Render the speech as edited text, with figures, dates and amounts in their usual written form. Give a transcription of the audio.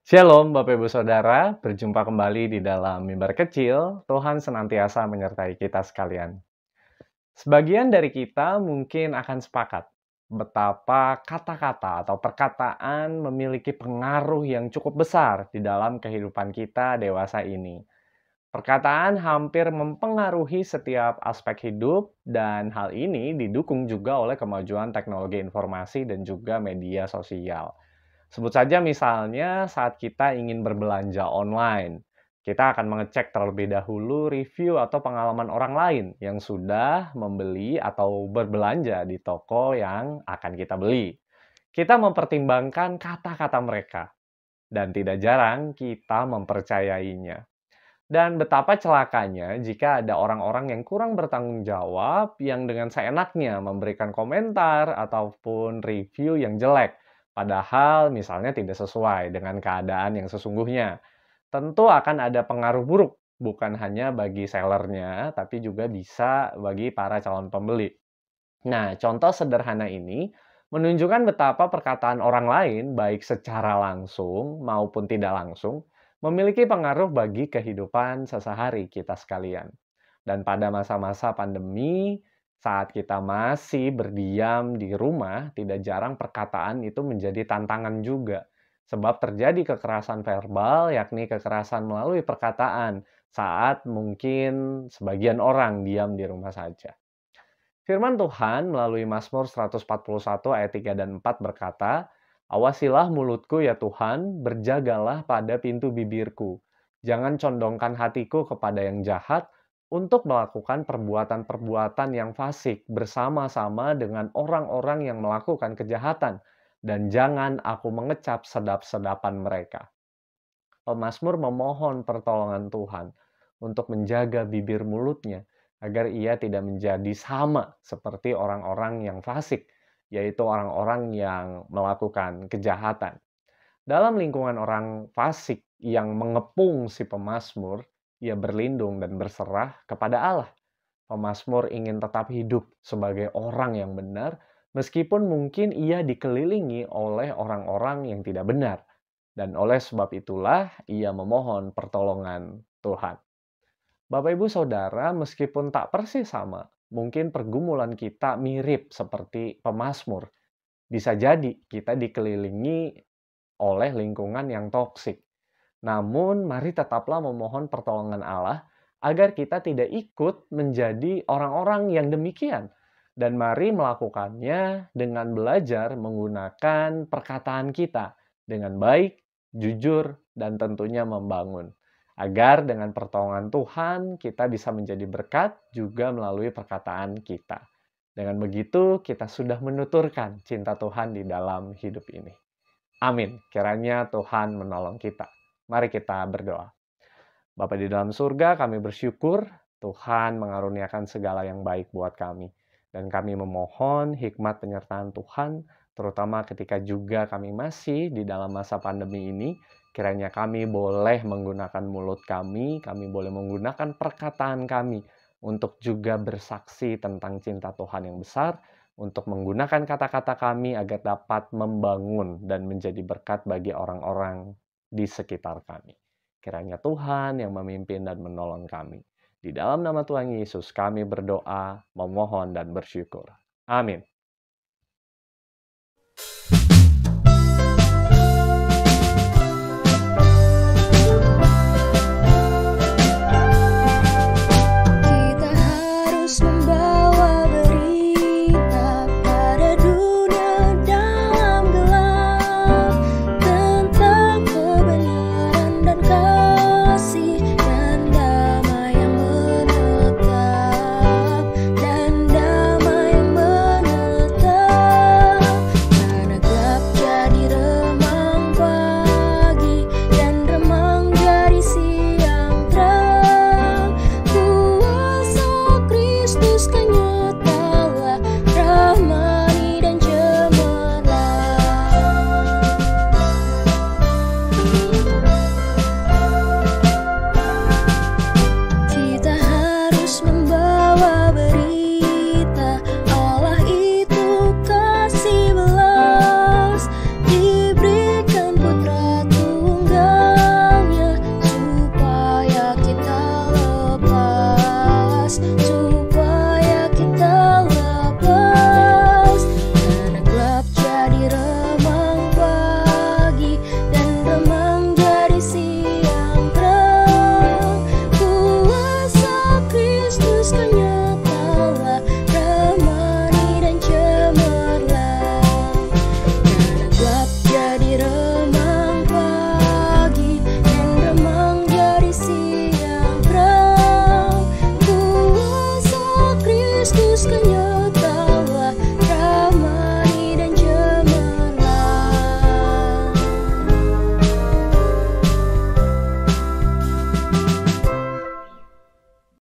Shalom Bapak Ibu Saudara, berjumpa kembali di dalam mimbar kecil. Tuhan senantiasa menyertai kita sekalian. Sebagian dari kita mungkin akan sepakat betapa kata-kata atau perkataan memiliki pengaruh yang cukup besar di dalam kehidupan kita dewasa ini. Perkataan hampir mempengaruhi setiap aspek hidup dan hal ini didukung juga oleh kemajuan teknologi informasi dan juga media sosial. Sebut saja misalnya saat kita ingin berbelanja online, kita akan mengecek terlebih dahulu review atau pengalaman orang lain yang sudah membeli atau berbelanja di toko yang akan kita beli. Kita mempertimbangkan kata-kata mereka, dan tidak jarang kita mempercayainya. Dan betapa celakanya jika ada orang-orang yang kurang bertanggung jawab yang dengan seenaknya memberikan komentar ataupun review yang jelek, padahal misalnya tidak sesuai dengan keadaan yang sesungguhnya. Tentu akan ada pengaruh buruk, bukan hanya bagi sellernya, tapi juga bisa bagi para calon pembeli. Nah, contoh sederhana ini menunjukkan betapa perkataan orang lain, baik secara langsung maupun tidak langsung, memiliki pengaruh bagi kehidupan sehari-hari kita sekalian. Dan pada masa-masa pandemi, saat kita masih berdiam di rumah, tidak jarang perkataan itu menjadi tantangan juga. Sebab terjadi kekerasan verbal, yakni kekerasan melalui perkataan, saat mungkin sebagian orang diam di rumah saja. Firman Tuhan melalui Mazmur 141 ayat 3 dan 4 berkata, "Awasilah mulutku ya Tuhan, berjagalah pada pintu bibirku. Jangan condongkan hatiku kepada yang jahat untuk melakukan perbuatan-perbuatan yang fasik bersama-sama dengan orang-orang yang melakukan kejahatan, dan jangan aku mengecap sedap-sedapan mereka." Pemazmur memohon pertolongan Tuhan untuk menjaga bibir mulutnya agar ia tidak menjadi sama seperti orang-orang yang fasik, yaitu orang-orang yang melakukan kejahatan. Dalam lingkungan orang fasik yang mengepung si pemazmur, ia berlindung dan berserah kepada Allah. Pemazmur ingin tetap hidup sebagai orang yang benar, meskipun mungkin ia dikelilingi oleh orang-orang yang tidak benar. Dan oleh sebab itulah ia memohon pertolongan Tuhan. Bapak Ibu Saudara, meskipun tak persis sama, mungkin pergumulan kita mirip seperti pemazmur. Bisa jadi kita dikelilingi oleh lingkungan yang toksik. Namun, mari tetaplah memohon pertolongan Allah agar kita tidak ikut menjadi orang-orang yang demikian. Dan mari melakukannya dengan belajar menggunakan perkataan kita dengan baik, jujur, dan tentunya membangun. Agar dengan pertolongan Tuhan kita bisa menjadi berkat juga melalui perkataan kita. Dengan begitu kita sudah menuturkan cinta Tuhan di dalam hidup ini. Amin. Kiranya Tuhan menolong kita. Mari kita berdoa. Bapa di dalam surga, kami bersyukur Tuhan mengaruniakan segala yang baik buat kami. Dan kami memohon hikmat penyertaan Tuhan, terutama ketika juga kami masih di dalam masa pandemi ini, kiranya kami boleh menggunakan mulut kami boleh menggunakan perkataan kami untuk juga bersaksi tentang cinta Tuhan yang besar, untuk menggunakan kata-kata kami agar dapat membangun dan menjadi berkat bagi orang-orang di sekitar kami. Kiranya Tuhan yang memimpin dan menolong kami. Di dalam nama Tuhan Yesus kami berdoa, memohon, dan bersyukur. Amin.